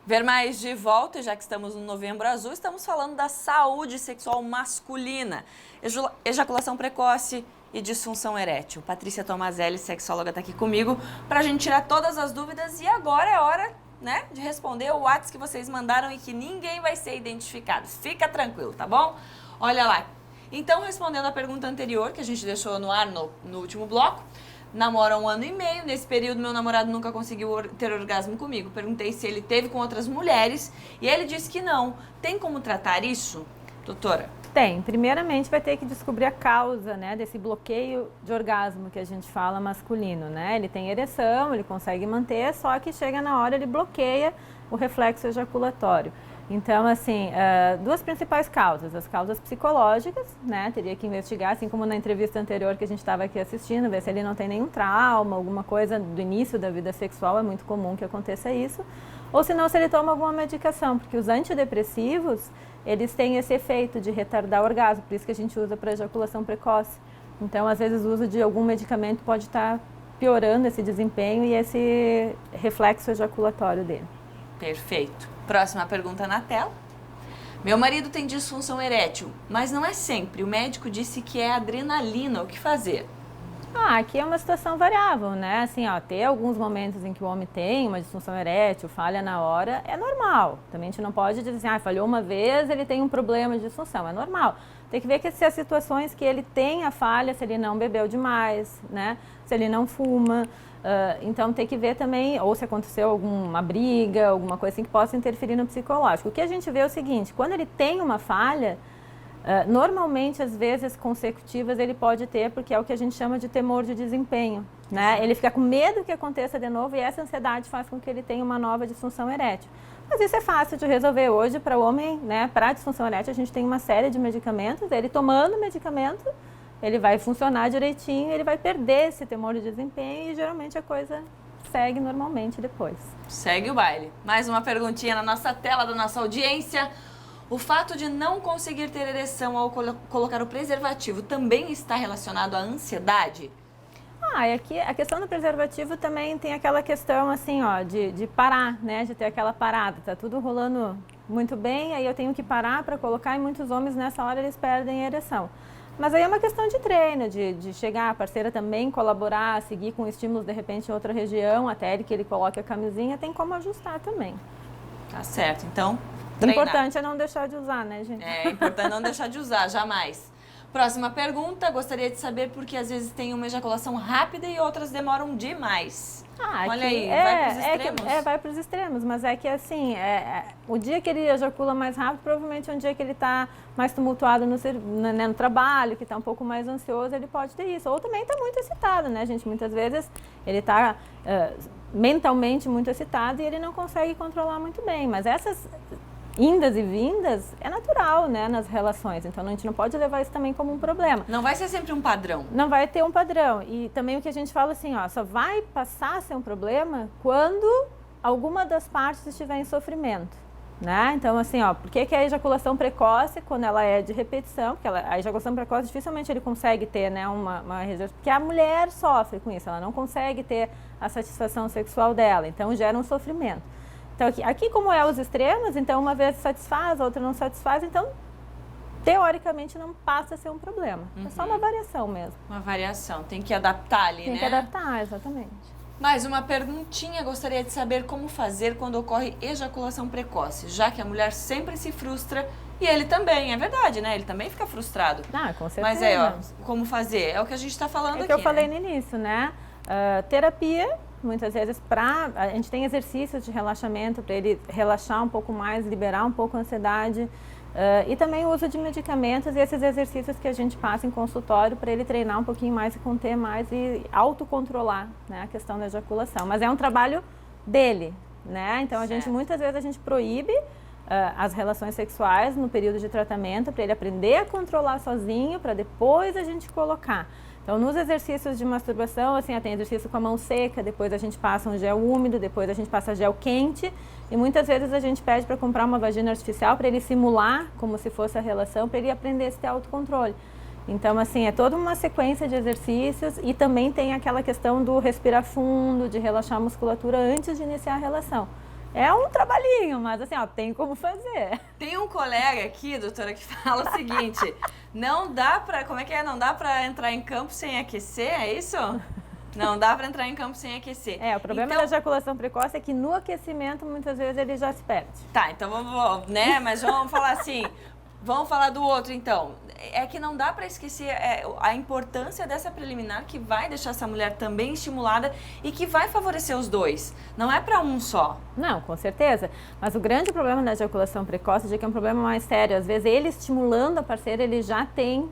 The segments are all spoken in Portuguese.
Vermais de volta, já que estamos no Novembro Azul, estamos falando da saúde sexual masculina, ejaculação precoce e disfunção erétil. Patrícia Tomazelli, sexóloga, está aqui comigo para a gente tirar todas as dúvidas e agora é hora, né, de responder o WhatsApp que vocês mandaram e que ninguém vai ser identificado. Fica tranquilo, tá bom? Olha lá. Então, respondendo a pergunta anterior, que a gente deixou no ar no último bloco, namoro há 1 ano e meio, nesse período meu namorado nunca conseguiu ter orgasmo comigo. Perguntei se ele teve com outras mulheres e ele disse que não. Tem como tratar isso, doutora? Tem. Primeiramente vai ter que descobrir a causa, né, desse bloqueio de orgasmo que a gente fala masculino, né? Ele tem ereção, ele consegue manter, só que chega na hora ele bloqueia o reflexo ejaculatório. Então, assim, duas principais causas. As causas psicológicas, né? Teria que investigar, assim como na entrevista anterior que a gente estava aqui assistindo, ver se ele não tem nenhum trauma, alguma coisa do início da vida sexual, é muito comum que aconteça isso. Ou se não, se ele toma alguma medicação, porque os antidepressivos, eles têm esse efeito de retardar o orgasmo, por isso que a gente usa para ejaculação precoce. Então, às vezes, o uso de algum medicamento pode estar piorando esse desempenho e esse reflexo ejaculatório dele. Perfeito. Próxima pergunta na tela. Meu marido tem disfunção erétil, mas não é sempre. O médico disse que é adrenalina. O que fazer? Aqui é uma situação variável, né? Assim, ter alguns momentos em que o homem tem uma disfunção erétil, falha na hora, é normal. Também a gente não pode dizer assim, falhou uma vez, ele tem um problema de disfunção. É normal. Tem que ver que se as situações que ele tem a falha, se ele não bebeu demais, né? Se ele não fuma. Então tem que ver também, ou se aconteceu alguma briga, alguma coisa assim que possa interferir no psicológico. O que a gente vê é o seguinte, quando ele tem uma falha, normalmente às vezes consecutivas ele pode ter, porque é o que a gente chama de temor de desempenho, né? Ele fica com medo que aconteça de novo e essa ansiedade faz com que ele tenha uma nova disfunção erétil. Mas isso é fácil de resolver hoje para o homem, né? Para a disfunção erétil a gente tem uma série de medicamentos, ele tomando medicamento, ele vai funcionar direitinho, ele vai perder esse temor de desempenho e geralmente a coisa segue normalmente depois. Segue o baile. Mais uma perguntinha na nossa tela da nossa audiência. O fato de não conseguir ter ereção ao colocar o preservativo também está relacionado à ansiedade? E aqui a questão do preservativo também tem aquela questão assim, de parar, né? De ter aquela parada. Tá tudo rolando muito bem, aí eu tenho que parar para colocar e muitos homens nessa hora eles perdem a ereção. Mas aí é uma questão de treino, de chegar, a parceira também colaborar, seguir com estímulos de repente em outra região, até que ele coloque a camisinha, tem como ajustar também. Tá certo, então O importante é não deixar de usar, né, gente? É importante não deixar de usar, jamais. Próxima pergunta, gostaria de saber por que às vezes tem uma ejaculação rápida e outras demoram demais. Olha aí, vai para os extremos. Vai para os extremos, mas é que assim, o dia que ele ejacula mais rápido, provavelmente é um dia que ele está mais tumultuado no trabalho, que está um pouco mais ansioso, ele pode ter isso. Ou também está muito excitado, né, gente? Muitas vezes ele está mentalmente muito excitado e ele não consegue controlar muito bem, mas essas indas e vindas é natural, né, nas relações, então a gente não pode levar isso também como um problema. Não vai ser sempre um padrão. Não vai ter um padrão. E também o que a gente fala assim, só vai passar a ser um problema quando alguma das partes estiver em sofrimento, né? Então assim, por que a ejaculação precoce, quando ela é de repetição, porque a ejaculação precoce dificilmente ele consegue ter, né, porque a mulher sofre com isso, ela não consegue ter a satisfação sexual dela, então gera um sofrimento. Então, aqui como é os extremos, então uma vez satisfaz, a outra não satisfaz, então, teoricamente, não passa a ser um problema. É só uma variação mesmo. Uma variação, tem que adaptar ali, né? Tem que adaptar, exatamente. Mais uma perguntinha, gostaria de saber como fazer quando ocorre ejaculação precoce, já que a mulher sempre se frustra e ele também, é verdade, né? Ele também fica frustrado. Com certeza. Mas como fazer? É o que a gente está falando aqui, que eu falei no início, né? Terapia. Muitas vezes a gente tem exercícios de relaxamento para ele relaxar um pouco mais, liberar um pouco a ansiedade e também o uso de medicamentos e esses exercícios que a gente passa em consultório para ele treinar um pouquinho mais e conter mais e autocontrolar, né, a questão da ejaculação. Mas é um trabalho dele, né? Então muitas vezes a gente proíbe as relações sexuais no período de tratamento para ele aprender a controlar sozinho para depois a gente colocar. Então, nos exercícios de masturbação, assim, tem exercício com a mão seca, depois a gente passa um gel úmido, depois a gente passa gel quente e muitas vezes a gente pede para comprar uma vagina artificial para ele simular como se fosse a relação, para ele aprender a ter autocontrole. Então, assim, é toda uma sequência de exercícios e também tem aquela questão do respirar fundo, de relaxar a musculatura antes de iniciar a relação. É um trabalhinho, mas assim, ó, tem como fazer. Tem um colega aqui, doutora, que fala o seguinte, não dá pra, como é que é? Não dá pra entrar em campo sem aquecer, é isso? Não dá pra entrar em campo sem aquecer. O problema da ejaculação precoce é que no aquecimento, muitas vezes, ele já se perde. Tá, então vamos, né, mas vamos falar assim, vamos falar do outro então. É que não dá pra esquecer a importância dessa preliminar que vai deixar essa mulher também estimulada e que vai favorecer os dois. Não é pra um só. Não, com certeza. Mas o grande problema da ejaculação precoce é que é um problema mais sério. Às vezes, ele estimulando a parceira, ele já tem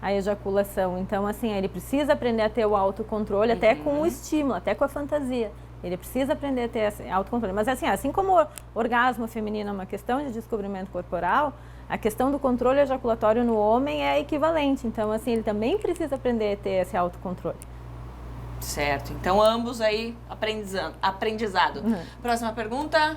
a ejaculação. Então, assim, ele precisa aprender a ter o autocontrole, até com o estímulo, até com a fantasia. Ele precisa aprender a ter esse autocontrole. Mas, assim como o orgasmo feminino é uma questão de descobrimento corporal, a questão do controle ejaculatório no homem é equivalente. Então, assim, ele também precisa aprender a ter esse autocontrole. Certo. Então, ambos aí aprendizado. Próxima pergunta.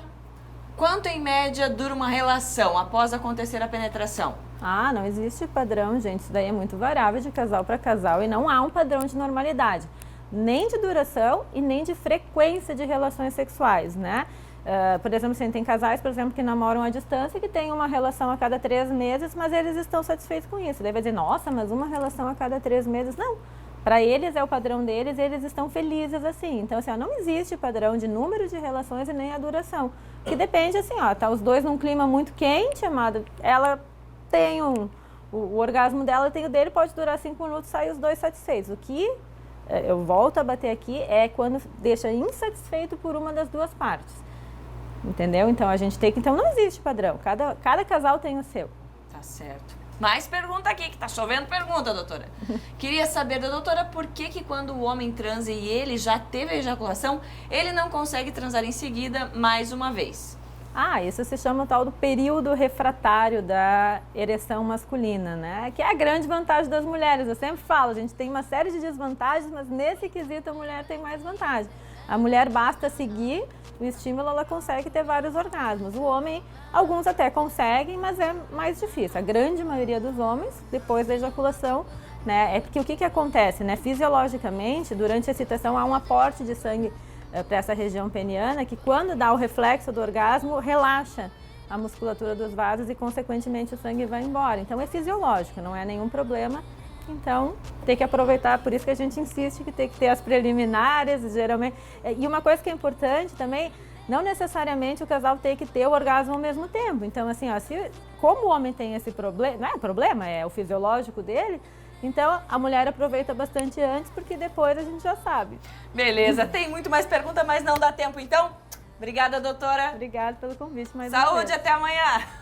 Quanto, em média, dura uma relação após acontecer a penetração? Ah, não existe padrão, gente. Isso daí é muito variável de casal para casal e não há um padrão de normalidade. Nem de duração e nem de frequência de relações sexuais, né? Por exemplo, assim, tem casais, por exemplo, que namoram à distância, que tem uma relação a cada 3 meses, mas eles estão satisfeitos com isso. Daí vai dizer, nossa, mas uma relação a cada 3 meses? Não. Para eles é o padrão deles e eles estão felizes assim. Então, assim, ó, não existe padrão de número de relações e nem a duração. Que depende, assim, ó, tá os dois num clima muito quente, amada, ela tem o orgasmo dela, tem o dele, pode durar 5 minutos, sai os dois satisfeitos. O que eu volto a bater aqui é quando deixa insatisfeito por uma das duas partes. Entendeu? Então a gente tem que. Então não existe padrão. Cada casal tem o seu. Tá certo. Mais pergunta aqui, que tá chovendo pergunta, doutora. Queria saber da doutora por que quando o homem transa e ele já teve a ejaculação, ele não consegue transar em seguida mais uma vez. Ah, isso se chama o tal do período refratário da ereção masculina, né? Que é a grande vantagem das mulheres. Eu sempre falo, a gente tem uma série de desvantagens, mas nesse quesito a mulher tem mais vantagem. A mulher basta seguir o estímulo, ela consegue ter vários orgasmos. O homem, alguns até conseguem, mas é mais difícil. A grande maioria dos homens, depois da ejaculação, né? É porque o que acontece, né? Fisiologicamente, durante a excitação há um aporte de sangue para essa região peniana, que quando dá o reflexo do orgasmo, relaxa a musculatura dos vasos e, consequentemente, o sangue vai embora. Então, é fisiológico, não é nenhum problema. Então, tem que aproveitar, por isso que a gente insiste que tem que ter as preliminares, geralmente. E uma coisa que é importante também, não necessariamente o casal tem que ter o orgasmo ao mesmo tempo. Então, assim, ó, como o homem tem esse problema, não é problema, é o fisiológico dele, então a mulher aproveita bastante antes, porque depois a gente já sabe. Beleza, tem muito mais pergunta, mas não dá tempo, então. Obrigada, doutora. Obrigada pelo convite mais uma vez. Saúde, até amanhã.